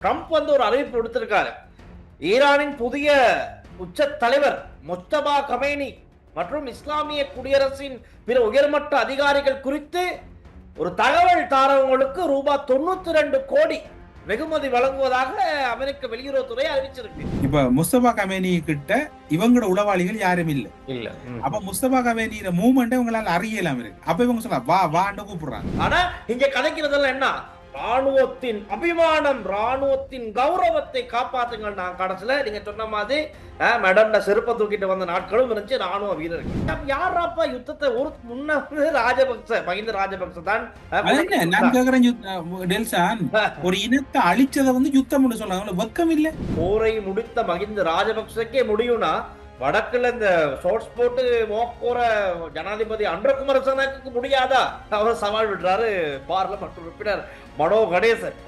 Trump ஒரு அறிவிப்பு விடுத்திருக்காரு. ஈரானின் புதிய உச்ச தலைவர் முஸ்தபா கமேனி மற்றும் இஸ்லாமிய குடியரசின் பிற உயர்மட்ட அதிகாரிகள் குறித்து ஒரு தகவல் தாரவங்களுக்கு ரூபாய் 92 கோடி வெகுமதி வழங்குவதாக அமெரிக்க வெளியுறவுத்துறை அறிவிச்சிருக்கு. இப்ப முஸ்தபா கமேனி கிட்ட இவங்களோட உளவாளிகள் யாரும் இல்ல. அப்ப முஸ்தபா கமேனியோட மூவ்மெண்ட் உங்களால அறியலாம் இருக்கு. அப்ப இவங்க சொல்ல வா வான்னு கூப்பிடுறாங்க. ஆனா இங்க கதைக்கிறதெல்லாம் என்ன, ராணுவத்தின் அபிமானம், ராணுவத்தின் கௌரவத்தை காப்பாத்துங்கள். நான் கடைசியில நீங்க சொன்ன மாதிரி மேடம் செருப்பை தூக்கிட்டு வந்த நாட்களும் இருந்துச்சு. ராணுவ வீரர்கள் யாராப்பா யுத்தத்தை ஒரு முன்ன ராஜபக்ச மகிந்த ராஜபக்ச தான். நான் கேக்குறேன், ஒரு இனத்தை அழிச்சதை யுத்தம் சொல்றாங்க, வெக்கம் இல்ல. போரை முடித்த மகிந்த ராஜபக்சக்கே முடியும்னா வடக்குல இந்த ஷோர்ட்ஸ் போட்டு போற ஜனாதிபதி அன்ற குமாரசனுக்கு முடியாதா? அவர் சவால் விடுறாரு பார்லமெண்ட் உறுப்பினர் மனோ கணேசன்.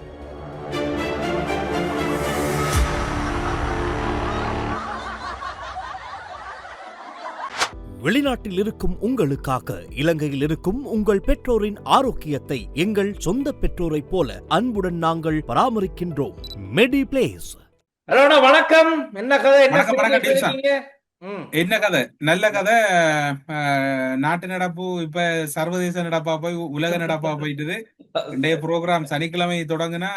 வெளிநாட்டில் இருக்கும் உங்களுக்காக இலங்கையில் இருக்கும் உங்கள் பெற்றோரின் ஆரோக்கியத்தை எங்கள் சொந்த பெற்றோரை போல அன்புடன் நாங்கள் பராமரிக்கின்றோம். மெடி பிளேஸ். வணக்கம். என்ன கதை? என்ன கதை? நல்ல கதை. நாட்டு நடப்பு இப்ப சர்வதேச நடப்பா போய் உலக நடப்பா போயிட்டு இன்றைய ப்ரோக்ராம் சனிக்கிழமை தொடங்குனா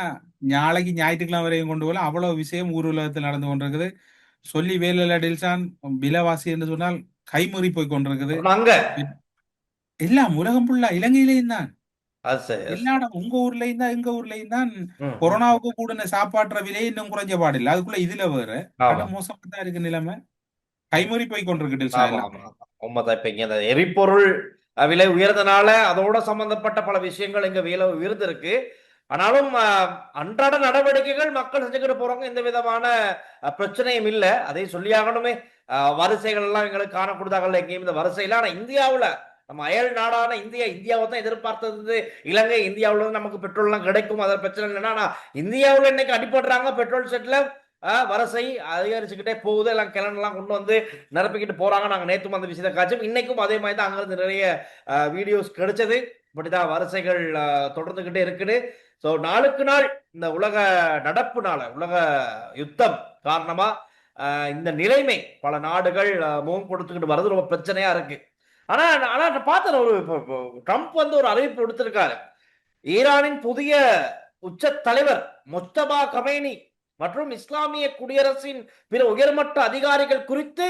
நாளைக்கு ஞாயிற்றுக்கிழமை வரையும் கொண்டு போல அவ்வளவு விஷயம் ஊர் உலகத்தில் நடந்து கொண்டிருக்குது. சொல்லி வேலையில டில்சான் விலைவாசி என்று சொன்னால் கைமுறி போய் கொண்டிருக்குது. எல்லாம் உலகம் ஃபுல்லா, இலங்கையிலையும் தான், எல்லா இடம் உங்க ஊர்லயும் தான் எங்க ஊர்லயும் தான். கொரோனாவுக்கு கூடின சாப்பாட்டுற விலை இன்னும் குறைஞ்ச பாடில்லை. அதுக்குள்ள இதுல வேற மோசமா தான் இருக்கு நிலைமை. கைமுறி போய் கொண்டிருக்கு. எரிபொருள் விலை உயர்ந்தனால அதோட சம்பந்தப்பட்ட பல விஷயங்கள் இங்க விலை உயர்ந்து இருக்கு. ஆனாலும் அன்றாட நடவடிக்கைகள் மக்கள் செஞ்சுக்கிட்டு போறாங்க. எந்த விதமான பிரச்சனையும் இல்லை. அதை சொல்லியாகணுமே. வரிசைகள் எல்லாம் எங்களுக்கு காண கொடுத்தாங்கல்ல எங்கேயும் இந்த வரிசையில. ஆனா இந்தியாவுல நம்ம அயல் நாடான இந்தியாவை தான் எதிர்பார்த்தது. இலங்கை இந்தியாவுல நமக்கு பெட்ரோல் எல்லாம் கிடைக்கும், அதில் பிரச்சனை இல்லைன்னா. ஆனா இந்தியாவுல இன்னைக்கு அடிபடுறாங்க. பெட்ரோல் செட்ல வரிசை அதிகரிச்சுக்கிட்டே போகுது. எல்லாம் கிளம்பெல்லாம் கொண்டு வந்து நிரப்பிக்கிட்டு போறாங்க. நாங்க நேற்றும் அந்த விஷயத்தை காய்ச்சும். இன்னைக்கும் அதே மாதிரி தான் அங்கிருந்து நிறைய வீடியோஸ் கிடைச்சது. இப்படிதான் வரிசைகள் தொடர்ந்துகிட்டே இருக்குது. ஸோ நாளுக்கு நாள் இந்த உலக நடப்புனால, உலக யுத்தம் காரணமா இந்த நிலைமை பல நாடுகள் முகம் கொடுத்துக்கிட்டு வர்றது ரொம்ப பிரச்சனையா இருக்கு. ஆனா பார்த்தேன், ஒரு ட்ரம்ப் ஒரு அறிவிப்பு விடுத்திருக்காரு. ஈரானின் புதிய உச்ச தலைவர் முஸ்தபா கமேனி மற்றும் இஸ்லாமிய குடியரசின் பிற உயர்மட்ட அதிகாரிகள் குறித்து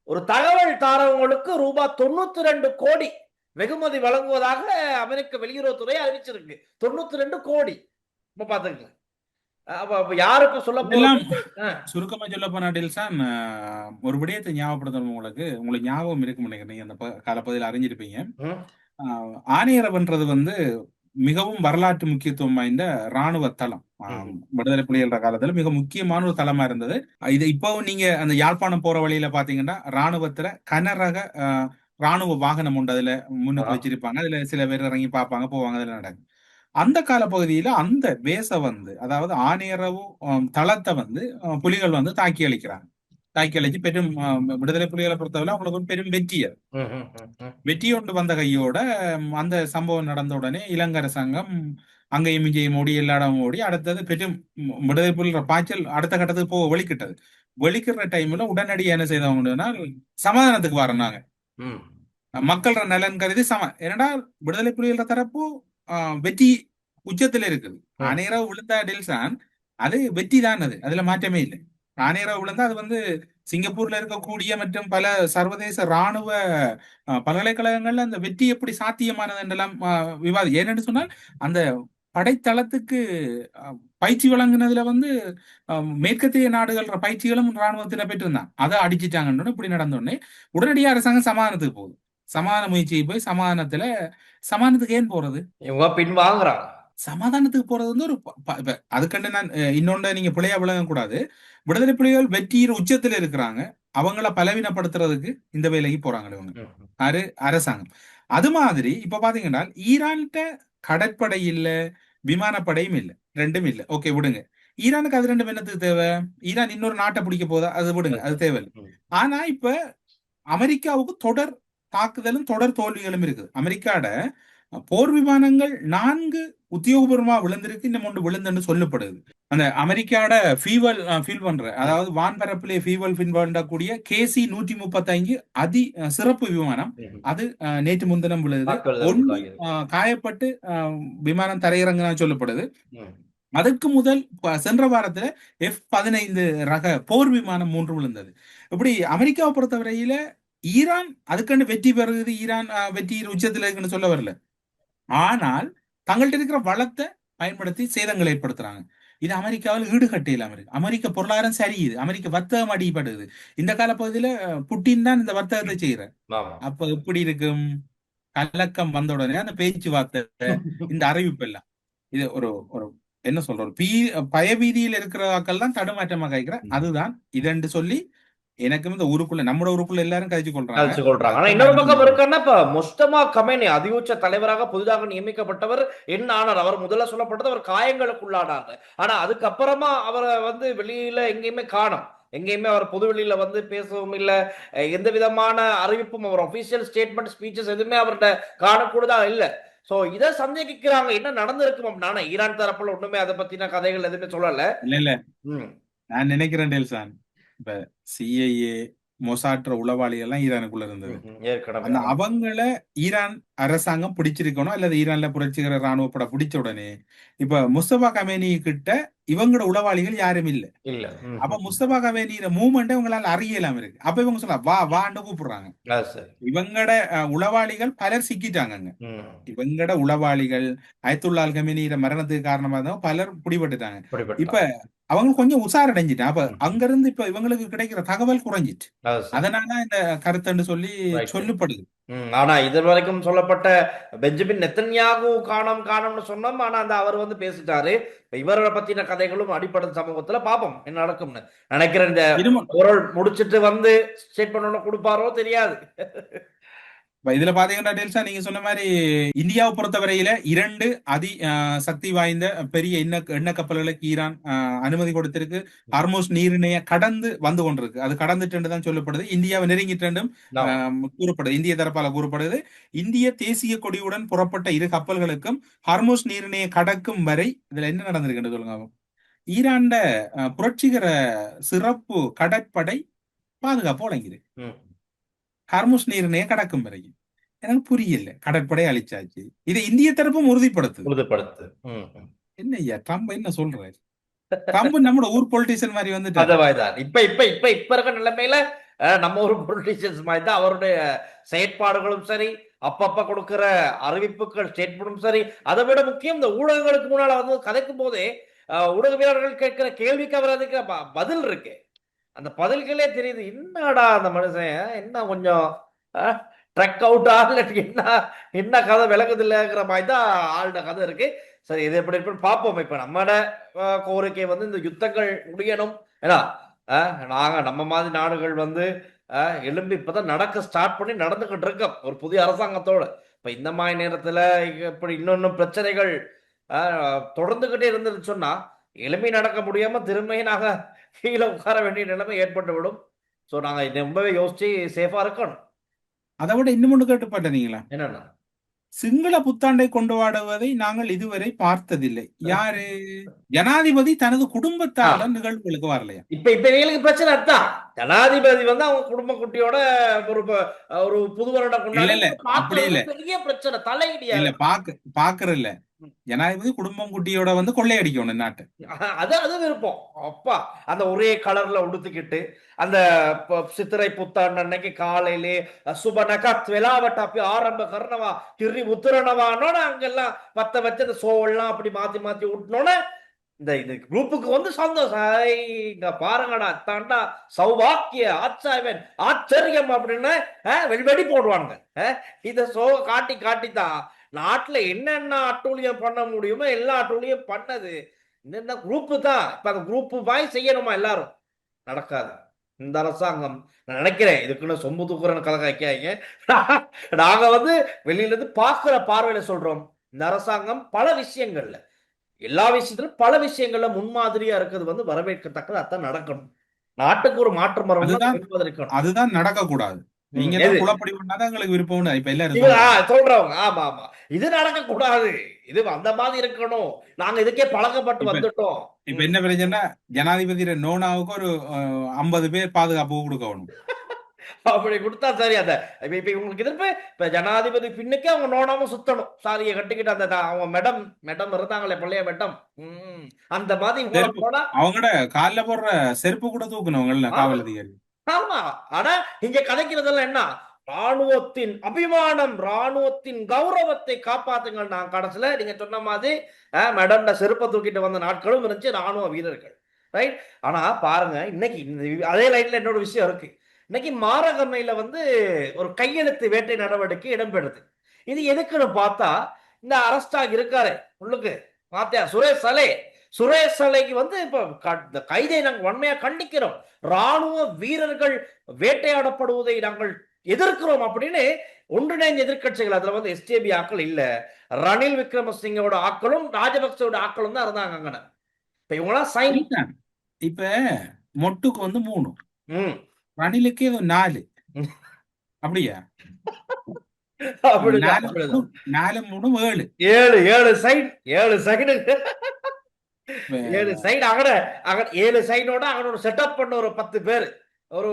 ஒரு தகவல் தாரவங்களுக்கு ரூபாய் 92 கோடி வெகுமதி வழங்குவதாக அமெரிக்க வெளியுறவுத்துறை அறிவிச்சிருக்கு. 92 கோடி. பாத்துக்கங்க. யாரு இப்ப சொல்ல சுருக்கமா சொல்ல போனாட்டில்சான் ஒரு விடயத்தை ஞாபகப்படுத்தணும். உங்களுக்கு ஞாபகம் இருக்கும் நினைக்கிறேன், அந்த காலப்பகுதியில் அறிஞ்சிருப்பீங்க. ஆணையரவன்றது மிகவும் வரலாற்று முக்கியத்துவம் வாய்ந்த ராணுவ தளம். விடுதலை புலிகள காலத்துல மிக முக்கியமான ஒரு தளமா இருந்தது. இது இப்போ நீங்க அந்த யாழ்ப்பாணம் போற வழியில பாத்தீங்கன்னா ராணுவத்துல கனரக ராணுவ வாகனம் உண்டு. அதுல முன்னுக்கு வச்சிருப்பாங்க. அதுல சில பேர் இறங்கி பார்ப்பாங்க, போவாங்க. அதுல நடக்கும். அந்த கால பகுதியில அந்த பேச அதாவது ஆணையரவு தளத்தை புலிகள் தாக்கி அளிக்கிறாங்க. தாக்கி அளிச்சு பெரும் விடுதலை புலிகளை பொறுத்தவரை அவங்களுக்கு பெரும் வெற்றி ஒன்று வந்த கையோட அந்த சம்பவம் நடந்த உடனே இலங்கை அரசாங்கம் அங்கேயும் இங்கேயும் ஓடி, எல்லா இடமும் ஓடி, அடுத்தது பெரும் விடுதலை புலிகள பாய்ச்சல் அடுத்த கட்டத்துக்கு போக வெளிக்கிட்டது. வெளிக்கிற டைம்ல உடனடியாக என்ன செய்தவங்கன்னா சமாதானத்துக்கு வரனாங்க. மக்களோட நலன் கருதி ஏன்னா விடுதலை புலிகள தரப்பு வெற்றி உச்சத்துல இருக்குது. ஆணையரவு விழுந்தா டில்சான் அது வெற்றி தான். அதுல மாற்றமே இல்லை. ஆணையரவு விழுந்தா அது சிங்கப்பூர்ல இருக்கக்கூடிய மற்றும் பல சர்வதேச ராணுவ பல்கலைக்கழகங்கள்ல அந்த வெற்றி எப்படி சாத்தியமானது என்றெல்லாம் விவாதம். ஏன்னு சொன்னால் அந்த படைத்தளத்துக்கு பயிற்சி வழங்கினதுல மேற்கத்திய நாடுகள பயிற்சிகளும் ராணுவத்துல பெற்றிருந்தான். அதை அடிச்சுட்டாங்கன்னு இப்படி நடந்தோடனே உடனடியாக அரசாங்கம் சமாதானத்துக்கு போகுது. சமாதான முயற்சிக்கு போய் சமாதானத்துக்கு ஏன் போறது? இவங்க பின்வாங்குறாங்க. சமாதானத்துக்கு போறது ஒரு அதுக்கண்டு நான் இன்னொன்று நீங்க பிள்ளையா விளங்க கூடாது. விடுதலை புலிகள் வெற்றியின் உச்சத்துல இருக்கிறாங்க. அவங்கள பலவீனப்படுத்துறதுக்கு இந்த வேலைக்கு போறாங்க இவங்க அரசாங்கம். அது மாதிரி இப்ப பாத்தீங்கன்னா ஈரான்கிட்ட கடற்படை இல்ல, விமானப்படையும் இல்ல, ரெண்டும் இல்ல. ஓகே விடுங்க. ஈரானுக்கு அது ரெண்டும் என்னத்துக்கு தேவை? ஈரான் இன்னொரு நாட்டை பிடிக்க போதா? அது விடுங்க, அது தேவையில்லை. ஆனா இப்ப அமெரிக்காவுக்கு தொடர் தாக்குதலும் தொடர் தோல்விகளும் இருக்குது. அமெரிக்காட போர் விமானங்கள் 4 உத்தியோகபூர்வமா விழுந்திருக்கு, இன்னும் ஒன்று விழுந்துன்னு சொல்லப்படுது. அந்த அமெரிக்காவோட ஃபீல் பண்ற, அதாவது வான்பரப்பிலே ஃபீவல் ஃபின் பண்ணக்கூடிய KC 135 சிறப்பு விமானம், அது நேற்று முன்தினம் விழுது. தாக்குதல் ஒன்று உள்ளாகியிருக்கு. காயப்பட்டு விமானம் தரையிறங்கினா சொல்லப்படுது. அதற்கு முதல் சென்ற வாரத்துல F-15 ரக போர் விமானம் 3 விழுந்தது. இப்படி அமெரிக்காவை பொறுத்தவரையில ஈரான் அதுக்கண்டு வெற்றி பெறுகிறது, ஈரான் வெற்றியின் உச்சத்துல இருக்குன்னு சொல்ல வரல. ஆனால் தங்கள்கிட்ட இருக்கிற வளத்தை பயன்படுத்தி சேதங்களை ஏற்படுத்துறாங்க. இது அமெரிக்காவில் ஈடுகட்ட இல்லாம இருக்கு. அமெரிக்க பொருளாதாரம் சரியுது, அமெரிக்க வர்த்தகம் அடிபடுது. இந்த காலப்பகுதியில புட்டின் தான் இந்த வர்த்தகத்தை செய்யறார். அப்ப எப்படி இருக்கும்? கலக்கம் வந்த உடனே அந்த பேச்சுவார்த்தை, இந்த அறிவிப்பு எல்லாம், இது ஒரு ஒரு என்ன சொல்ற, ஒரு பயபீதியில் இருக்கிற ஆக்கள் தான் தடுமாற்றமாக கேட்கிற. அதுதான் இதென்று சொல்லி எனக்கும் இந்த ஊருக்குள்ள, நம்மட ஊருக்குள்ள எல்லாரும் கழிச்சு கொள்றாங்க. ஆனா இன்னொரு பக்கம் இருக்குன்னா, இப்ப முஸ்தபா கமேனி அதிஉச்ச தலைவராக புதிதாக நியமிக்கப்பட்டவர் என்ன ஆனார்? அவர் முதல்ல சொல்லப்பட்டது அவர் காயங்களுக்குள்ளானார். ஆனா அதுக்கப்புறமா அவரை வந்து வெளியில எங்கேயுமே காணோம். எங்கேயுமே அவர் பொது வெளியில வந்து பேசவும் இல்ல, எந்த விதமான அறிவிப்பும், அவர் அபிஷியல் ஸ்டேட்மெண்ட் ஸ்பீச்சஸ் எதுவுமே அவர்கிட்ட காணக்கூடதா இல்ல. சோ இத சந்தேகிக்கிறாங்க, என்ன நடந்திருக்கும். நானே ஈரான் தரப்புல ஒண்ணுமே அதை பத்தின கதைகள் எதுவுமே சொல்லல. இல்ல நான் நினைக்கிறேன் டெல்சான், இப்ப CIA மொசாட்ற உளவாளி எல்லாம் ஈரானுக்குள்ள இருந்தது. அந்த அவங்கள ஈரான் அரசாங்கம் பிடிச்சிருக்கணும், அல்லது ஈரான்ல புரட்சிகர ராணுவ பட பிடிச்ச உடனே இப்ப முஸ்தபா கமேனி கிட்ட இவங்களோட உளவாளிகள் யாரும் இல்ல. அப்ப முஸ்தபா கமேனியோட மூவ்மெண்ட் இவங்களால அறியலாம் இருக்கு. அப்ப இவங்க சொல்ல வான்னு கூப்பிடுறாங்க. இவங்கட உளவாளிகள் பலர் சிக்கிட்டாங்க. இவங்கட உளவாளிகள் அயத்துல்லால் கமேனியோட மரணத்துக்கு காரணமா தான் பலர் பிடிபட்டுட்டாங்க. இப்ப அவங்க கொஞ்சம் உசாரடைஞ்சிட்டான். அப்ப அங்க இருந்து இப்ப இவங்களுக்கு கிடைக்கிற தகவல் குறைஞ்சிட்டு, அதனால இந்த கருத்துன்னு சொல்லி சொல்லப்படுது. ஆனா இது வரைக்கும் சொல்லப்பட்ட பெஞ்சமின் நெத்தன்யாகு காணோம்னு சொன்னோம். ஆனா அந்த அவர் வந்து பேசிட்டாரு. இவரை பத்தின கதைகளும் அடிப்படை சமூகத்துல பாப்போம் என்ன நடக்கும்னு நினைக்கிறேன். இந்த குரல் முடிச்சிட்டு வந்து ஸ்டேட்மெண்ட் கொடுப்பாரோ தெரியாது. இதுல பாத்தீங்கன்னா டெல்சா, நீங்க சொன்ன மாதிரி இந்தியாவை பொறுத்தவரையில 2 சக்தி வாய்ந்த பெரிய எண்ணெய் கப்பல்களுக்கு ஈரான் அனுமதி கொடுத்திருக்கு. ஹார்மோஸ் நீரிணைய கடந்து வந்து கொண்டிருக்கு. அது கடந்துட்டு தான் சொல்லப்படுது. இந்தியாவை நெருங்கிட்டு கூறப்படுது, இந்திய தரப்பால கூறப்படுது. இந்திய தேசிய கொடியுடன் புறப்பட்ட 2 கப்பல்களுக்கும் ஹார்மோஸ் நீரிணைய கடக்கும் வரை இதுல என்ன நடந்திருக்கு சொல்லுங்க. ஈரான்ட புரட்சிகர சிறப்பு கடற்படை பாதுகாப்பு வழங்கிது ஹார்மோஸ் நீரிணைய கடக்கும் வரைக்கும். எனக்கு புரியல, கடற்படை அழிச்சாச்சு, இதை இந்திய தரப்பும் உறுதிப்படுத்து. என்ன ஐயா ட்ரம்ப் என்ன சொல்றாரு? ட்ரம்ப் நம்ம ஊர் பொலிட்டிஷியன் மாதிரி வந்துட்டு இப்ப இருக்க நிலைமையில நம்ம ஊர் பொலிட்டிஷியன்ஸ் மாதிரி தான் அவருடைய செயற்பாடுகளும் சரி, அப்பப்ப கொடுக்கிற அறிவிப்புகள் ஸ்டேட்மெண்ட்டும் சரி. அதை விட முக்கியம், இந்த ஊடகங்களுக்கு முன்னால வந்து கதைக்கும் போதே ஊடகவியலாளர்கள் கேட்கிற கேள்விக்கு அவர் அதுக்கு பதில் இருக்கு. அந்த பதில்களே தெரியுது, என்னடா அந்த மனுஷன் என்ன கொஞ்சம் ட்ரக் அவுட்டா என்ன கதை விளக்குது இல்லைங்கிற மாதிரி தான் ஆளுட கதை இருக்கு. சரி, இது எப்படி இருக்குன்னு பார்ப்போம். இப்ப நம்மட கோரிக்கை வந்து இந்த யுத்தங்கள் முடியணும். ஏன்னா நம்ம மாதிரி நாடுகள் வந்து எழும்பி இப்பதான் நடக்க ஸ்டார்ட் பண்ணி நடந்துகிட்டு இருக்கோம் ஒரு புதிய அரசாங்கத்தோட. இப்ப இந்த மாதிரி நேரத்துல இப்படி இன்னொன்னு பிரச்சனைகள் தொடர்ந்துகிட்டே இருந்ததுன்னு சொன்னா எளிமை நடக்க முடியாம திரும்பியும் நாங்க கீழே உட்கார வேண்டிய நிலைமை ஏற்பட்டு விடும். சோ நாங்க ரொம்பவே யோசிச்சு சேஃபா இருக்கணும். அதை விட இன்னும் ஒண்ணு கேட்டுப்பட்டீங்களா? என்னன்னா, சிங்கள புத்தாண்டை கொண்டாடுவதை நாங்கள் இதுவரை பார்த்ததில்லை. யாரு? ஜனாதிபதி தனது குடும்பத்தால நிகழ்வுகளுக்கு வரலையா? இப்ப இவங்களுக்கு பிரச்சனை அதான். ஜனாதிபதி வந்து அவங்க குடும்ப குட்டியோட ஒரு புது வருடம் கொண்டாட பெரிய பிரச்சனை, தலையிடியா இல்ல பாக்குறல்ல. ஜனாதிபதி குடும்பம் குட்டியோட வந்து கொள்ளையடிக்கணும் நாட்டு. அது விருப்பம். அப்பா அந்த ஒரே கலர்ல உடுத்துக்கிட்டு அந்த சித்திரை புத்தாண்டு அன்னைக்கு காலையிலே சுபனகா வெலாவட்டாப்பி ஆரம்ப கர்ணவா திரி உத்திரணவானோட அங்கெல்லாம் பத்த வச்சு அந்த சோவெல்லாம் அப்படி மாத்தி விட்டனோட இந்த குரூப்புக்கு வந்து சந்தோஷம். இங்க பாருங்கடா தாண்டா சௌபாக்கிய ஆச்சாரியன் ஆச்சரியம் அப்படின்னு வெடி போடுவாங்க. இத சோ காட்டித்தான் நாட்டுல என்னென்ன அட்டூழியம் பண்ண முடியுமோ எல்லா அட்டூழியம் பண்ணது இந்த குரூப்பு தான். இப்ப அந்த குரூப்பு வாய் செய்யணுமா? எல்லாரும் நடக்காது. இந்த அரசாங்கம் நான் நினைக்கிறேன் இதுக்குன்னு சொம்பு தூக்குறன்னு கதை காய்க்காங்க. நாங்க வந்து வெளியில இருந்து பாக்குற பார்வையில சொல்றோம், இந்த அரசாங்கம் பல விஷயங்கள்ல, எல்லா விஷயத்திலும் பல விஷயங்கள்ல முன்மாதிரியா இருக்கிறது வந்து வரவேற்கத்தக்கது. அதான் நடக்கணும். நாட்டுக்கு ஒரு மாற்றம் வரும். அதுதான் நடக்க கூடாது. நீங்க எது தான் குழப்படி பண்ணாதான் எங்களுக்கு விருப்பம் இப்ப எல்லாரும் இவங்க சொல்றாங்க. சொல்றவங்க ஆமா ஆமா இது நடக்க கூடாது, இது அந்த மாதிரி இருக்கணும், நாங்க இதுக்கே பழக்கப்பட்டு இப்ப வந்துட்டோம். இப்ப என்ன பிரச்சனைனா ஜனாதிபதி நோனாவுக்கு ஒரு 50 பேர் பாதுகாப்பு கொடுக்கணும். அப்படி கொடுத்தா சரி. அத இப்ப இப்ப உங்களுக்கு எதிர்ப்பு இப்ப ஜனாதிபதி பின்னுக்கே அவங்க நோடாம சுத்தணும், சாரியை கட்டிக்கிட்டு அந்த அவங்க மேடம் மேடம் இருந்தாங்களே பள்ளைய மேடம், அந்த மாதிரி இவங்கள செருப்பு போனா அவங்களோட கால்ல போடுற செருப்பு கூட தூக்கணவங்க ஆமா காவல் அதிகாரி. ஆமா. ஆனா இங்க கதைக்கிறதெல்லாம் என்ன, ராணுவத்தின் அபிமானம், ராணுவத்தின் கௌரவத்தை காப்பாத்துங்கள். நான் கடைசியில நீங்க சொன்ன மாதிரி மேடம்ட செருப்பை தூக்கிட்டு வந்த நாட்களும் இருந்துச்சு ராணுவ வீரர்கள், ரைட். ஆனா பாருங்க இன்னைக்கு அதே லைன்ல என்னோட விஷயம் இருக்கு. இன்னைக்கு மாரகமையில வந்து ஒரு கையெழுத்து வேட்டை நடவடிக்கை இடம்பெறுது. இது எதுக்குன்னு பார்த்தா இந்த அரஸ்டாக இருக்காரு உள்ளுக்கு பாத்தியா சுரேஷ் சலே, சுரேஷ் சலைக்கு வந்து இப்ப இந்த கைதை நாங்கள் வன்மையா கண்டிக்கிறோம், ராணுவ வீரர்கள் வேட்டையாடப்படுவதை நாங்கள் எதிர்க்கிறோம் அப்படின்னு ஒன்றிணைந்த எதிர்க்கட்சிகள், அதுல வந்து எஸ்டிபி ஆக்கள் இல்ல, ரணில் விக்ரமசிங்கோட ஆக்களும் ராஜபக்சோட ஆக்களும் தான் இருந்தாங்க அங்க. இப்ப இவங்களாம் சைன் இப்ப மொட்டுக்கு வந்து 3, ம் ரணிலுக்கு 4 அப்படியா? அப்படிதான் 4 3 7 7 சைன் 7 சைடு 7 சைடு அகட அகட 7 சைடோட அவனோட செட்டப் பண்ண ஒரு 10 பேர், ஒரு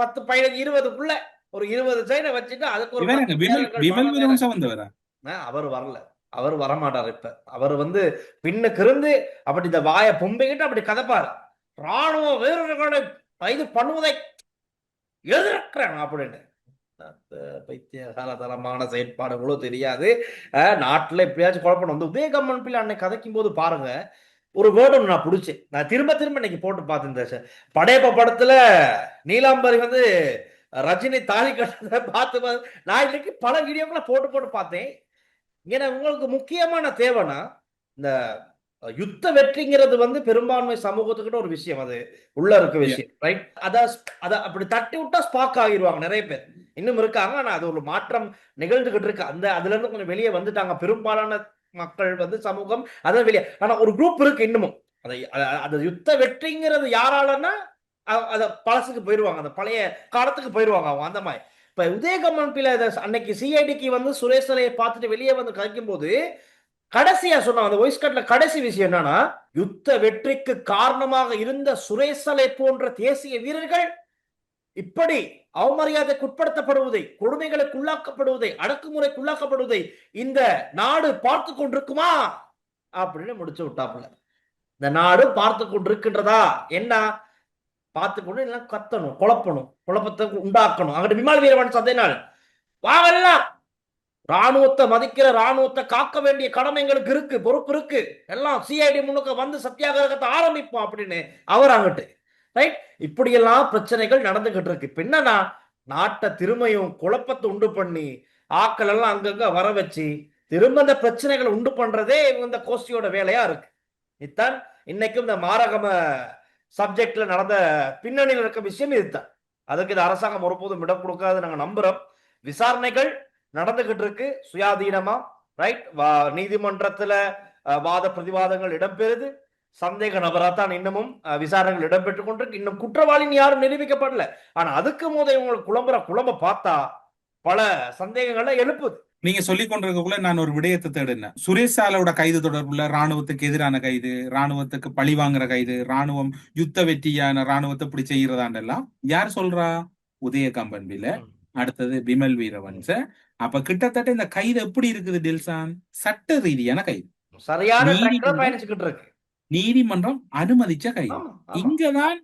10 15 20க்குள்ள ஒரு 20 சைடை வச்சுட்டு அதுக்கு ஒரு விமல் வீரவன்ச வந்தவரா? அவர் வரல, அவர் வரமாட்டார். இப்ப அவர் வந்து பின்னுக்கு இருந்து அப்படி இந்த வாயை பொம்பிக்கிட்டு அப்படி கதப்பாரு, ராணுவ வீரர்களை இது பண்ணுவதை எதிர்க்கிறேன் அப்படின்னு. பைத்தியகாலதனமான செயற்பாடுகளோ தெரியாது. நாட்டுல எப்படியாச்சும் குழப்பம் வந்து உதயகம்மன் பிள்ளை அன்னைக்கு கதைக்கும் போது பாருங்க ஒரு வேர்டு நான் பிடிச்சேன், நான் திரும்ப திரும்ப இன்னைக்கு போட்டு பார்த்துருந்தேன். படையப்ப படத்துல நீலாம்பரி வந்து ரஜினி தாலி கட்டத பார்த்து நான் இன்னைக்கு பல வீடியோக்களை போட்டு போட்டு பார்த்தேன். ஏன்னா உங்களுக்கு முக்கியமான தேவைன்னா இந்த யுத்த வெற்றிங்கிறது வந்து பெரும்பான்மை சமூகத்துக்கிட்ட ஒரு விஷயம், அது உள்ள இருக்க விஷயம், ரைட். அத அப்படி தட்டி விட்டா ஸ்பாக் ஆகிடுவாங்க நிறைய பேர், இன்னும் இருக்காங்க. ஆனா அது ஒரு மாற்றம் நிகழ்ந்துகிட்டு இருக்கு, அந்த அதுல இருந்து கொஞ்சம் வெளியே வந்துட்டாங்க பெரும்பாலான மக்கள் வந்து சமூகம் அதான் வெளியே. ஆனா ஒரு குரூப் இருக்கு இன்னமும், அது யுத்த வெற்றிங்கிறது யாராலன்னா அத பழசுக்கு போயிருவாங்க, அந்த பழைய காலத்துக்கு போயிருவாங்க அவங்க அந்த மாதிரி. இப்ப உதயகம்மன் பிள்ளை அன்னைக்கு சிஐடிக்கு வந்து சுரேஸ்வரையை பார்த்துட்டு வெளியே வந்து கதைக்கும் போது கடைசியா சொன்ன அந்த வாய்ஸ் கட்ல கடைசி விஷயம் என்னன்னா, யுத்த வெற்றிக்கு காரணமாக இருந்த சுரேசலை போன்ற தேசிய வீரர்கள் இப்படி அவமரியாதைக்கு உட்படுத்தப்படுவதை, கொடுமைகளுக்கு உள்ளாக்கப்படுவதை, அடக்குமுறைக்கு உள்ளாக்கப்படுவதை இந்த நாடு பார்த்து கொண்டிருக்குமா அப்படின்னு முடிச்சு விட்டாப்புல. இந்த நாடு பார்த்து கொண்டிருக்கின்றதா என்ன பார்த்து கொண்டு எல்லாம் கத்தணும், குழப்பத்தை உண்டாக்கணும். அங்கிட்டு விமல் வீரவன் சந்தையினால் வாங்கலாம், ராணுவத்தை மதிக்கிற, ராணுவத்தை காக்க வேண்டிய கடமை எங்களுக்கு இருக்கு, பொறுப்பு இருக்கு, எல்லாம் சிஐடி முன்னுக்கு வந்து சத்தியாகிரகத்தை ஆரம்பிப்போம் அப்படின்னு அவர் அங்கிட்டு, ரைட். இப்படி எல்லாம் பிரச்சனைகள் நடந்துகிட்டு இருக்கு. இப்ப என்னன்னா நாட்டை திரும்பியும் குழப்பத்தை உண்டு பண்ணி ஆக்கள் எல்லாம் அங்கங்க வர வச்சு திரும்ப இந்த பிரச்சனைகளை உண்டு பண்றதே இந்த கோஷ்டியோட வேலையா இருக்கு. இதுதான் இன்னைக்கும் இந்த மாரகம சப்ஜெக்ட்ல நடந்த பின்னணியில் இருக்க விஷயம் இதுதான். அதுக்கு இந்த அரசாங்கம் ஒருபோதும் இடம் கொடுக்காது நாங்க நம்புறோம். விசாரணைகள் நடந்துகிட்டு இருக்கு சுயாதீனமா, ரைட். நீதிமன்றத்துல வாத பிரதிவாதங்கள் இடம்பெறுது, சந்தேக நபராத்தான் இன்னமும் விசாரணைகள் இடம்பெற்றுக் கொண்டிருக்கு, இன்னும் குற்றவாளின்னு யாரும் நிரூபிக்கப்படல. ஆனா அதுக்கு போது இவங்களுக்கு குழம்ப பார்த்தா பல சந்தேகங்களை எழுப்புது. நீங்க சொல்லிக் கொண்டிருக்கக்குள்ள நான் ஒரு விடயத்தை தேடினேன். சுரேஷாலோட கைது தொடர்புல ராணுவத்துக்கு எதிரான கைது, ராணுவத்துக்கு பழி வாங்குற கைது, ராணுவம் யுத்த வெற்றியான ராணுவத்தை இப்படி செய்யறதாண்டெல்லாம் யார் சொல்றா? உதயகம்மன் பிள்ளை, அடுத்தது விமல் வீரவன்ச. அப்ப கிட்டத்தட்ட இந்த கைது எப்படி இருக்குது டில்சான்? சட்ட ரீதியான கைது, சரியான பயணிச்சுக்கிட்டு இருக்கு, நீதிமன்றம் அனுமதிச்ச கைது. இங்கதான்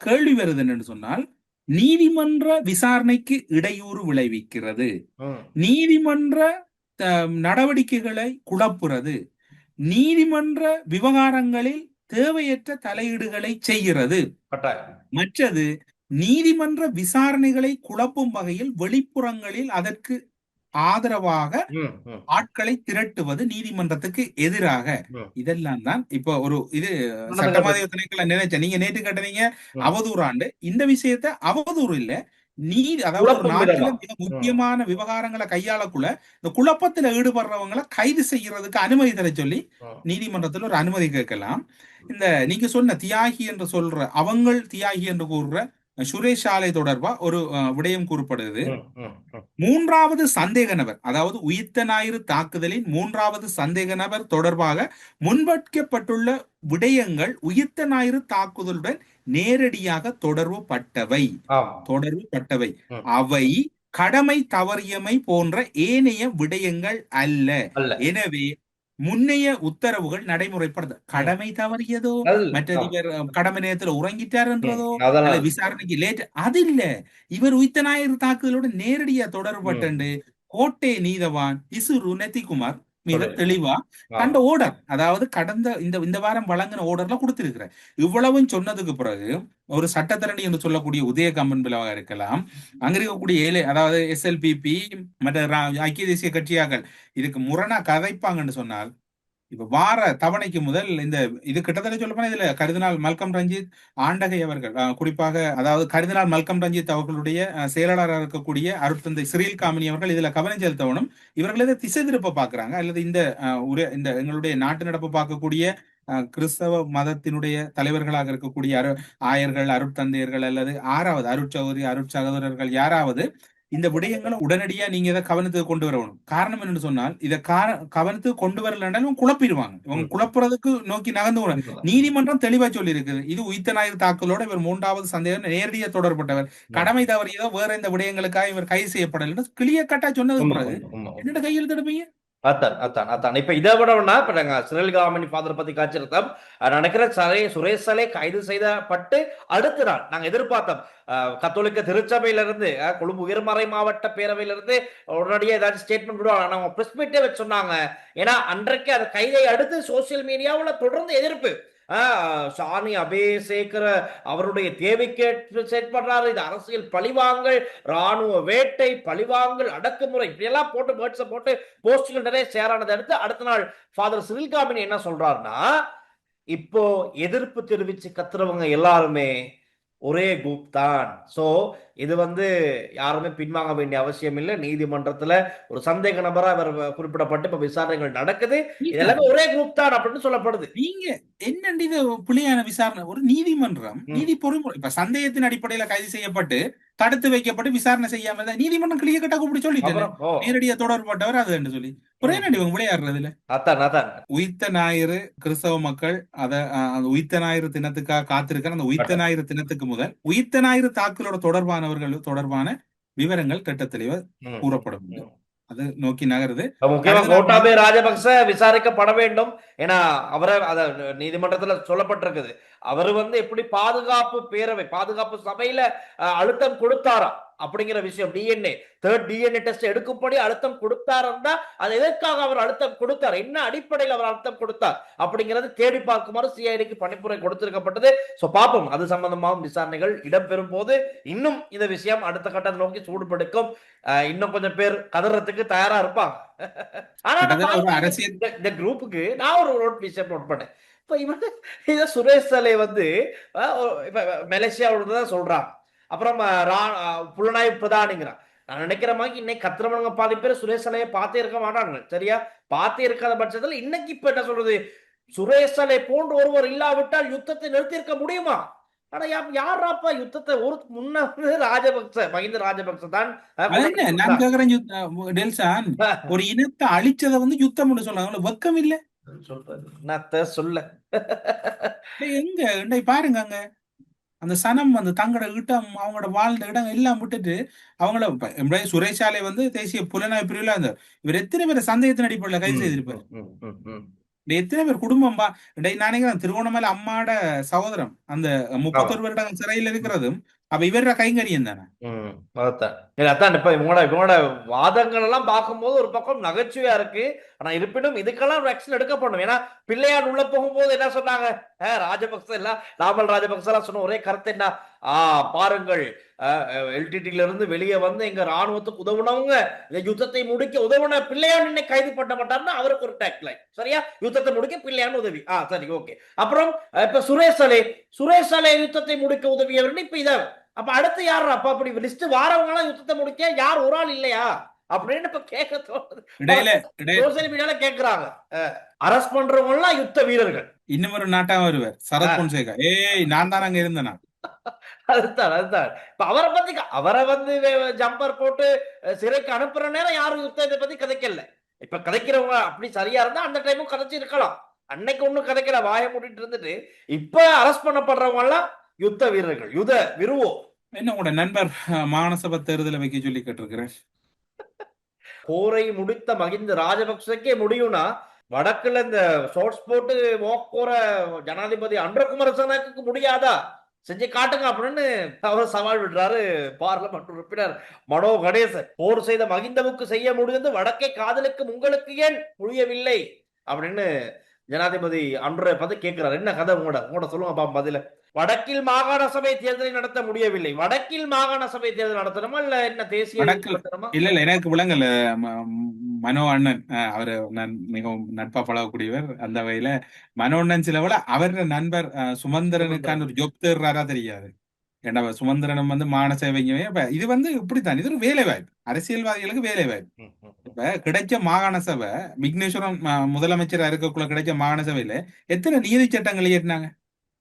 கேள்வி வருது என்னன்னு சொன்னால், நீதிமன்ற விசாரணைக்கு இடையூறு விளைவிக்கிறது, நீதிமன்ற நடவடிக்கைகளை குழப்புறது, நீதிமன்ற விவகாரங்களில் தேவையற்ற தலையீடுகளை செய்கிறது, மற்றது நீதிமன்ற விசாரணைகளை குழப்பும் வகையில் வெளிப்புறங்களில் அதற்கு ஆதரவாக ஆட்களை திரட்டுவது நீதிமன்றத்துக்கு எதிராக. இதெல்லாம் தான் இப்ப ஒரு இது சட்டமாதிய திணைக்கள நினைச்ச நீங்க நேற்று கட்டுறீங்க அவதூறாண்டு. இந்த விஷயத்த அவதூறு இல்ல, அதாவது ஒரு நாட்டுல மிக முக்கியமான விவகாரங்களை கையாளக்குள்ள இந்த குழப்பத்துல ஈடுபடுறவங்களை கைது செய்யறதுக்கு அனுமதி தர சொல்லி நீதிமன்றத்துல ஒரு அனுமதி கேட்கலாம். இந்த நீங்க சொன்ன தியாகி என்று சொல்ற அவங்கள் தியாகி என்று கூறுற சுரேஷ் ஆலை தொடர்பா ஒரு விடயம் கூறப்படுது. ம், ம், ம். மூன்றாவது சந்தேக நபர், அதாவது உயிர்த்த ஞாயிறு தாக்குதலின் மூன்றாவது சந்தேக நபர் தொடர்பாக முன்வைக்கப்பட்டுள்ள விடயங்கள் உயிர்த்த ஞாயிறு தாக்குதலுடன் நேரடியாக தொடர்புபட்டவை. ஆம். ம். அவை கடமை தவறியமை போன்ற ஏனைய விடயங்கள் அல்ல. அல்ல. எனவே முன்னைய உத்தரவுகள் நடைமுறைப்படுத்த கடமை தவறியதோ, அல்ல. மற்றது ஆம். இவர் கடமை நேரத்துல உறங்கிட்டாருன்றதோ, அதெல்லாம் அல்லது விசாரணைக்கு லேட், அது இல்ல. இவர் உயிர்த்த ஞாயிறு தாக்குதலோட நேரடியா தொடர்புபட்டு கோட்டை நீதவான் இசுரு நெத்திகுமார் மிக சொல்லிருக்கு. தெளிவா ஆம். கண்ட ஓர்டர், அதாவது கடந்த இந்த வாரம் வழங்கின ஓர்டர்ல கொடுத்திருக்கிற. இவ்வளவும் சொன்னதுக்கு பிறகு ஒரு சட்டத்தரணி என்று சொல்லக்கூடிய உதயகம்மன் பிளவாக இருக்கலாம், அங்க இருக்கக்கூடிய ஏழை, அதாவது SLPP மற்ற ஐக்கிய தேசிய கட்சியாக்கள் இதுக்கு முரணா கதைப்பாங்கன்னு சொன்னால், இப்ப வார தவணைக்கு முதல் இது கிட்டத்தட்ட சொல்ல போனா இதுல கர்தினால் மல்கம் ரஞ்சித் ஆண்டகை அவர்கள் குறிப்பாக, அதாவது கர்தினால் மல்கம் ரஞ்சித் அவர்களுடைய செயலாளராக இருக்கக்கூடிய அருட்தந்தை சிறில் காமினி அவர்கள் இதுல கவனம் செலுத்தவனும், இவர்கள் இதை திசை திருப்ப பாக்குறாங்க, அல்லது இந்த எங்களுடைய நாட்டு நடப்பு பார்க்கக்கூடிய கிறிஸ்தவ மதத்தினுடைய தலைவர்களாக இருக்கக்கூடிய ஆயர்கள், அருட்தந்தையர்கள், அல்லது அருட்சகோதரி, அருட்சகோதரர்கள் யாராவது இந்த விடயங்களை உடனடியா நீங்க இதை கவனத்துக்கு கொண்டு வரணும். காரணம் என்னன்னு சொன்னால், இதை கவனத்துக்கு கொண்டு வரலன்னா குழப்பிடுவாங்க. இவங்க குழப்புறதுக்கு நோக்கி நகர்ந்து நீதிமன்றம் தெளிவா சொல்லி இருக்குது, இது உயிர்த்த ஞாயிறு தாக்குதலோட இவர் மூன்றாவது சந்தேகம் நேரடியாக தொடர்பட்டவர், கடமை தவறியதோ வேற இந்த விடயங்களுக்காக இவர் கைது செய்யப்படல கிளியர் கட்டா சொன்னது பிறகு என்னோட கையில் தடுப்பீங்க. அத்தான் இப்ப இதை விடவுன்னா இப்ப நாங்க சிறில்காமினி ஃபாதர் பத்தி காய்ச்சிருந்தோம். நினைக்கிற சுரேஷ் சலே கைது செய்யப்பட்டு அடுத்த நாள் நாங்க எதிர்பார்த்தோம் கத்தோலிக்க திருச்சபையிலிருந்து கொழும்பு உயர்மறை மாவட்ட பேரவையிலிருந்து உடனடியாக ஏதாச்சும் ஸ்டேட்மெண்ட் விடுவாங்க. ஆனா அவங்க பிரஸ் மீட்டே வச்சு சொன்னாங்க. ஏன்னா அன்றைக்கு அந்த கைதை அடுத்து சோசியல் மீடியாவுல தொடர்ந்து எதிர்ப்பு. சாணி அபேசேகர அவருடைய தேவைக்கு செயற்படுறாரு, இது அரசியல் பழிவாங்கல், ராணுவ வேட்டை, பழிவாங்கல், அடக்குமுறை, இப்படியெல்லாம் போட்டு வேர்ட்ஸை போட்டு போஸ்டுகள் நிறைய ஷேர் ஆனதை அடுத்து அடுத்த நாள் ஃபாதர் சிறில் காமினி என்ன சொல்றாருன்னா, இப்போ எதிர்ப்பு தெரிவிச்சு கத்துறவங்க எல்லாருமே ஒரே குரூப் தான். சோ இது யாருமே பின்வாங்க வேண்டிய அவசியம் இல்லை. நீதிமன்றத்துல ஒரு சந்தேக நபரா அவர் குறிப்பிடப்பட்டு இப்ப விசாரணைகள் நடக்குது. இதெல்லாம் ஒரே குரூப் தான் அப்படின்னு சொல்லப்படுது. நீங்க என்ன இது புலியான விசாரணை? ஒரு நீதிமன்றம் நீதி பொறிமுறை, இப்ப சந்தேகத்தின் அடிப்படையில கைது செய்யப்பட்டு தடுத்து வைக்கப்பட்டு விசாரணை செய்யாம நீதிமன்றம் கிளிய கட்டா கூப்பிட்டு சொல்லிட்டேன் நேரடியா தொடர்பட்டவர் அது என்று சொல்லி ஒரே நடி விளையாடுறதுல. உயிர்த்த ஞாயிறு கிறிஸ்தவ மக்கள் உயிர்த்த ஞாயிறு தினத்துக்காக காத்திருக்கிற அந்த உயிர்த்த ஞாயிறு தினத்துக்கு முதல் உயிர்த்த ஞாயிறு தாக்குதலோட தொடர்பானவர்கள் தொடர்பான விவரங்கள் திட்டத்திலே கூறப்படும். அது நோக்கி நகருது. முக்கியமா கோட்டாபய ராஜபக்ச விசாரிக்கப்பட வேண்டும். ஏன்னா அவரை நீதிமன்றத்துல சொல்லப்பட்டிருக்குது, அவரு எப்படி பாதுகாப்பு சபையில அழுத்தம் கொடுத்தாரா அப்படிங்கிற விஷயம், தேர்ட் டிஎன்ஏ டெஸ்ட் எடுக்கும்படி அழுத்தம் கொடுத்தாருன்னா அது எதற்காக அவர் அழுத்தம் கொடுத்தார், என்ன அடிப்படையில் அவர் அழுத்தம் கொடுத்தார் அப்படிங்கிறது தேடி பார்க்குமாறு சிஐடிக்கு பணிப்புரை கொடுத்திருக்கப்பட்டது. சோ பாப்போம், அது சம்பந்தமாகவும் விசாரணைகள் இடம்பெறும் போது இன்னும் இந்த விஷயம் அடுத்த கட்டத்தை நோக்கி சூடுபடுக்கும். இன்னும் கொஞ்சம் பேர் கதறதுக்கு தயாரா இருப்பாங்க. ஆனா இந்த குரூப்புக்கு நான் ஒரு விஷயம் நோட் பண்ணேன். இப்ப சுரேஷ் சலே மலேசியாவோட தான் சொல்றாங்க, அப்புறம் புலனாய்வு பிரதானிங்கிறான். நான் நினைக்கிற மாதிரி இன்னைக்கு கத்திரவங்க பாதி பேர் சுரேஷ் சலையை பார்த்தே இருக்க மாட்டாங்க. சரியா, பார்த்தே இருக்காத பட்சத்தில் இன்னைக்கு இப்ப என்ன சொல்றது, சுரேஷ் சலை போன்ற ஒருவர் இல்லாவிட்டால் யுத்தத்தை நிறுத்தியிருக்க முடியுமா? ஆனா யாராப்பா யுத்தத்தை முன்ன மஹிந்த ராஜபக்ச தான். நான் கேக்குறேன், ஒரு இனத்தை அழிச்சதை யுத்தம் சொல்றாங்க, வெக்கம் இல்ல சொல்ல எங்க பாருங்க, அங்க அந்த சனம் தங்களோட இடம், அவங்களோட வாழ்ந்த இடம் எல்லாம் விட்டுட்டு அவங்கள சுரேஷாலை தேசிய புலனாய்வு பிரிவுல இவர் எத்தனை பேர் சந்தேகத்தின் அடிப்படையில் கைது செய்திருப்பாரு, எத்தனை பேர் குடும்பம் நினைக்கிறேன். திருவோணமலை அம்மாட சகோதரம் அந்த 31 வருடம் சிறையில் இருக்கிறதும் அப்ப இவர கைங்கரியம் தானே. அதான் இப்ப இவங்களோட வாதங்கள் எல்லாம் பார்க்கும்போது ஒரு பக்கம் நகைச்சுவையா இருக்கு. ஆனா இருப்பினும் இதுக்கெல்லாம் ஆக்ஷன் எடுக்கப்படணும். ஏன்னா பிள்ளையார் உள்ள போகும்போது என்ன சொன்னாங்க, ராஜபக்ச எல்லாம் நாமல் ராஜபக்ச எல்லாம் சொன்ன ஒரே கருத்து என்ன, பாருங்கள் எல்டிடில இருந்து வெளியே எங்க ராணுவத்துக்கு உதவுனவங்க இந்த யுத்தத்தை முடிக்க உதவுன பிள்ளையார் இன்னைக்கு கைது பண்ணப்பட்டார்னா அவருக்கு ஒரு டேக் லைன். சரியா, யுத்தத்தை முடிக்க பிள்ளையார் உதவி. சரி, ஓகே. அப்புறம் இப்ப சுரேஷ் சலே யுத்தத்தை முடிக்க உதவியவர். இப்ப இத அப்ப அடுத்து யாரு அப்ப அப்படி லிஸ்ட் வாரவங்க எல்லாம் யுத்தத்தை முடிக்க யார் ஒரு ஆள் இல்லையா அப்படின்னு இப்ப கேட்க தோணுது. கேக்குறாங்க, அரஸ்ட் பண்றவங்க எல்லாம் யுத்த வீரர்கள். இன்னும் ஒரு நாட்டா வருவார் சரத் பொன்சேகா, நான் தான் அங்க இருந்தேனா அதுதான். இப்ப அவரை வந்து ஜம்பர் போட்டு சிறைக்கு அனுப்புற நேரம் யாரும் யுத்தத்தை பத்தி கதைக்கல. இப்ப கதைக்கிறவங்க அப்படி சரியா இருந்தா அந்த டைமும் கதைச்சு இருக்கலாம். அன்னைக்கு ஒண்ணும் கதைக்கல, வாயை மூடிட்டு இருந்துட்டு. இப்ப அரஸ்ட் பண்ணப்படுறவங்க எல்லாம் யுத்த வீரர்கள், விருவோ. என்ன உங்களோட நண்பர் மாகாணசபை தேர்தலை வைக்க சொல்லி கேட்டிருக்கிறேன். போரை முடித்த மகிந்த ராஜபக்சக்கே முடியும்னா வடக்குல இந்த ஷோர்ட்ஸ் போட்டு வாக் போற ஜனாதிபதி அன்றகுமாரசனக்கு முடியாதா? செஞ்சு காட்டுங்க அப்படின்னு அவர் சவால் விடுறாரு பார்லமெண்ட் உறுப்பினர் மனோ கணேசன். போர் செய்த மகிந்தவுக்கு செய்ய முடிந்தது வடக்கே காதலுக்கு உங்களுக்கு ஏன் முடியவில்லை அப்படின்னு ஜனாதிபதி அன்றை பார்த்து கேட்கிறார். என்ன கதை உங்களோட சொல்லுங்க பாப்போம் பதில. வடக்கில் மாகாண சபை தேர்தலை நடத்த முடியவில்லை. வடக்கில் மாகாண சபை தேர்தல் நடத்தணுமா இல்ல என்ன தேசிய நடத்தணுமா? இல்ல எனக்கு விளங்கல. மனோ அண்ணன் அவரு நான் மிகவும் நட்பா பழகக்கூடியவர். அந்த வகையில மனோ அண்ணன் சிலவள அவர நண்பர் சுமந்திரனுக்கான ஒரு ஜொப் தேர்றாரா தெரியாது. ஏன்னா சுமந்திரனும் வந்து மாகாண சேவைங்க. இது வந்து இப்படித்தான், இது ஒரு வேலை வாய்ப்பு, அரசியல்வாதிகளுக்கு வேலை வாய்ப்பு. இப்ப கிடைச்ச மாகாண சபை விக்னேஸ்வரம் முதலமைச்சரா இருக்கக்குள்ள கிடைச்ச மாகாண சபையில எத்தனை நீதி சட்டங்கள் ஏற்றினாங்க.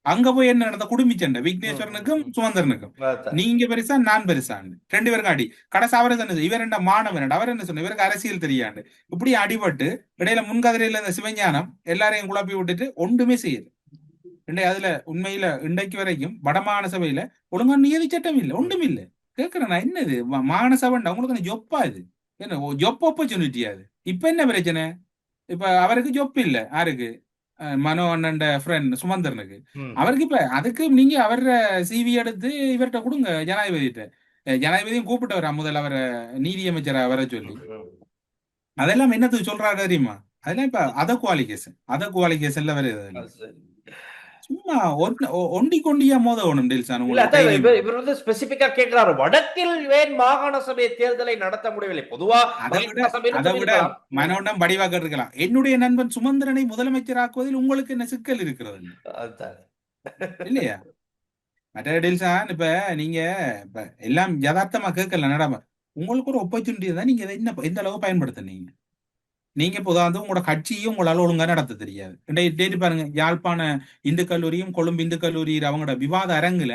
அங்க போய் என்ன நடந்த குடும்பி சண்டை விக்னேஸ்வரனுக்கும் சுமந்திரனுக்கும். நீங்க பெருசா நான் பெருசாண்டு 2 பேருக்கும் அடி. கடைசி அவர் என்ன, இவர் என்ன மாணவன், அவர் என்ன சொன்ன, இவருக்கு அரசியல் தெரியாண்டு இப்படி அடிபட்டு இடையில முன்கதிரையில இந்த சிவஞானம் எல்லாரையும் குழப்பி விட்டுட்டு ஒன்றுமே செய்யுது. அதுல உண்மையில இன்றைக்கு வரைக்கும் வடமாகாண சபையில ஒழுங்கா நியதி சட்டம் இல்லை, ஒன்றும் இல்லை. கேக்குறேன் நான், என்னது மாகாண சபைண்டா உங்களுக்கு ஜொப்பா? இது என்ன ஜொப் ஆப்பர்ச்சுனிட்டியாது? இப்ப என்ன பிரச்சனை? இப்ப அவருக்கு ஜொப் இல்ல, யாருக்கு? மனோ அண்ணன் ஃப்ரெண்ட் சுமந்திரனுக்கு. அவருக்கு இப்ப அதுக்கு நீங்க அவர சிவி எடுத்து இவர்கிட்ட கொடுங்க, ஜனாதிபதிட்ட. ஜனாதிபதியும் கூப்பிட்டு வரா முதல்ல அவரை நீதியமைச்சரை வர சொல்லி. அதெல்லாம் என்னத்துக்கு சொல்றாரு தெரியுமா? அதெல்லாம் இப்ப அத குவாலிகேஷன்ல வருது. சும்மா ஒண்டி கொண்டியா மோத ஒண்ணும் இவர் வந்து ஸ்பெசிபிக்கா கேட்கிறாரு, வடக்கில் ஏன் மாகாண சபை தேர்தலை நடத்த முடியவில்லை? பொதுவா அதை விட மனோண்டம் படிவா கேட்டிருக்கலாம். என்னுடைய நண்பன் சுமந்திரனை முதலமைச்சராக்குவதில் உங்களுக்கு என்ன சிக்கல் இருக்கிறது இல்லையா? மற்ற டீல்ஸான் இப்ப நீங்க இப்ப எல்லாம் யதார்த்தமா கேட்கல நடாம, உங்களுக்கு ஒரு ஆப்பர்ச்சுனிட்டி தான், நீங்க என்ன எந்த அளவுக்கு பயன்படுத்தினீங்க? நீங்க பொதுவாக வந்து உங்களோட கட்சியும் உங்களால ஒழுங்கா நடத்த தெரியாது. டேட்டு பாருங்க, யாழ்ப்பாண இந்து கல்லூரியும் கொழும்பு இந்து கல்லூரி அவங்களோட விவாத அரங்குல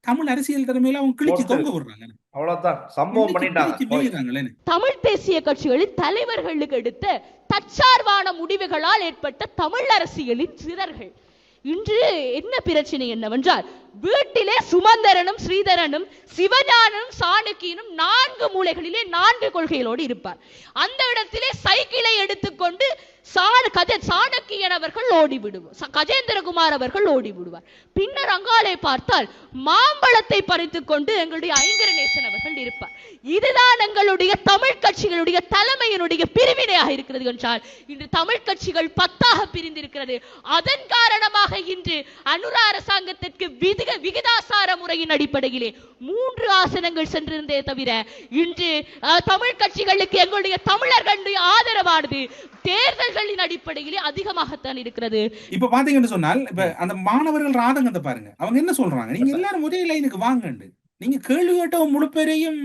தமிழ் அரசியல் திறமையில அவங்க கிழிச்சு தொங்க விடுறாங்க. அவ்வளவுதான், சம்பவம் பண்ணிட்டாங்க. தமிழ் தேசிய கட்சிகளின் தலைவர்களுக்கு எடுத்த தற்சார்பான முடிவுகளால் ஏற்பட்ட தமிழ் அரசியலின் சிதறல்கள். இன்று என்ன பிரச்சனை என்னவென்றால், வீட்டிலே சுமந்திரனும் ஸ்ரீதரனும் சிவஞானும் சாணக்கியனும் 4 மூலைகளிலே 4 கொள்கைகளோடு இருப்பார். அந்த இடத்திலே சைக்கிளை எடுத்துக்கொண்டு சாணக்கியன் அவர்கள் ஓடிவிடுவார், கஜேந்திரகுமார் அவர்கள் ஓடிவிடுவார். பின்னர் அங்காலே பார்த்தால் மாம்பழத்தை பறித்துக் கொண்டு எங்களுடைய ஐங்கரநேசன் அவர்கள் இருப்பார். இதுதான் எங்களுடைய தமிழ் கட்சிகளுடைய தலைமையினுடைய பிரிவினையாக இருக்கிறது என்றால், இன்று தமிழ் கட்சிகள் 10ஆக பிரிந்திருக்கிறது. அதன் காரணமாக இன்று அனுர அரசாங்கத்திற்கு விகிதாசார முறையின் அடிப்படையிலே 3 ஆசனங்கள் சென்றிருந்தே தவிர, இன்று தமிழ் கட்சிகளுக்கு எங்களுடைய தமிழர்களுடைய ஆதரவானது தேர்தல்களின் அடிப்படையிலே அதிகமாகத்தான் இருக்கிறது. இப்ப பாத்தீங்கன்னு சொன்னால், இப்ப அந்த மாணவர்கள் ஆதங்கத்தை பாருங்க. அவங்க என்ன சொல்றாங்க, நீங்க எல்லாரும் ஒரே லைனுக்கு வாங்கண்டு. நீங்க கேள்வி கேட்ட முழு பேரையும்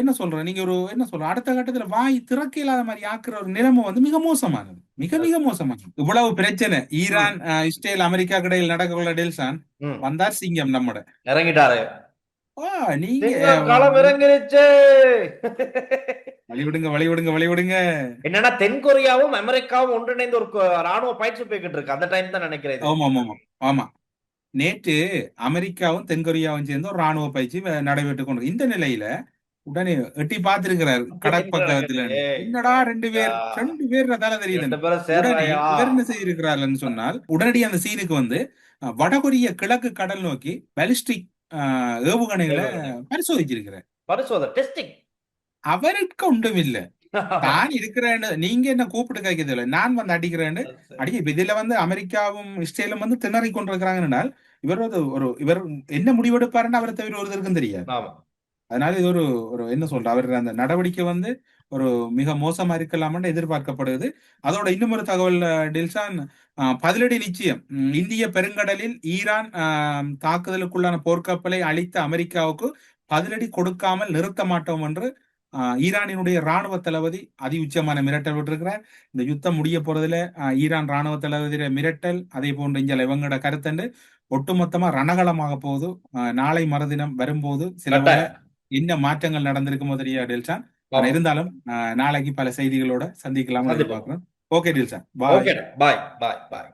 என்ன சொல்ற, நீங்க ஒரு என்ன சொல்ற, அடுத்த கட்டத்துல வாய் திறக்க இல்லாத மாதிரி ஆக்குற ஒரு நிலைமை வந்து மிக மோசமானது, மிக மிக மோசமானது. இவ்வளவு பிரச்சனை ஈரான் இஸ்ரேல் அமெரிக்கா கடையில் நடக்கக்குள்ள டெல்சான் வந்தார் சிங்கம் நம்மட இறங்கிட்டாரு. நீங்க வழிவிடுங்க. என்னன்னா தென்கொரியாவும் அமெரிக்காவும் ஒன்றிணைந்து ஒரு ராணுவ பயிற்சி போய்கிட்டு இருக்கு. அந்த டைம் தான் நினைக்கிறேன். ஆமா, நேற்று அமெரிக்காவும் தென்கொரியாவும் சேர்ந்து ஒரு ராணுவ பயிற்சி நடைபெற்றுக் கொண்டு இந்த நிலையில உடனே எட்டி பார்த்திருக்கிறார் கடற்பக்கத்துல. என்னடா 2 பேர் தலை தெரியுது என்ன செய்திருக்கிறார்கள் சொன்னால், உடனடி அந்த சீனுக்கு வந்து வடகொரிய கிழக்கு கடல் நோக்கி பாலிஸ்டிக் ஏவுகணைகளை பரிசோதிச்சிருக்கிறார். அவருக்கு ஒன்றும் இல்ல, நான் இருக்கிறேன்னு நீங்க என்ன கூப்பிட்டு கேட்கல, நான் வந்து அடிக்கிறேன்னு அடிக்க. இதுல வந்து அமெரிக்காவும் இஸ்ரேலும் வந்து திணறி கொண்டிருக்கிறாங்க. இவர் என்ன முடிவெடுப்பாருன்னு அவரை தவிர ஒருத்தருக்கும் தெரியாது. அதனால இது ஒரு என்ன சொல்ற, அவர் அந்த நடவடிக்கை வந்து ஒரு மிக மோசமா இருக்கலாம்னு எதிர்பார்க்கப்படுது. அதோட இன்னும் ஒரு தகவல் டில்சான், பதிலடி நிச்சயம். இந்திய பெருங்கடலில் ஈரான் தாக்குதலுக்குள்ளான போர்க்கப்பலை அழித்த அமெரிக்காவுக்கு பதிலடி கொடுக்காமல் நிறுத்த மாட்டோம் என்று ஈரானினுடைய ராணுவ தளபதி அதி உச்சமான மிரட்டல் விட்டிருக்கிறார். இந்த யுத்தம் முடிய போறதுல ஈரான் ராணுவ தளபதியோட மிரட்டல், அதே போன்று இங்க இவங்களோட கருத்தண்டு ஒட்டுமொத்தமா ரணகளமாக போகுது. நாளை மறுதினம் வரும்போது சில வேளை கட்டாயம். என்ன மாற்றங்கள் நடந்திருக்குமோ தெரியாது டெல்சான். ஆனா ஆமா. இருந்தாலும் நாளைக்கு பல செய்திகளோட சந்திக்கலாம்னு சந்திப்போம். எதிர்பார்க்கிறோம். ஓகே டெல்சான், பாய். ஓகே, பாய் பாய் பாய்.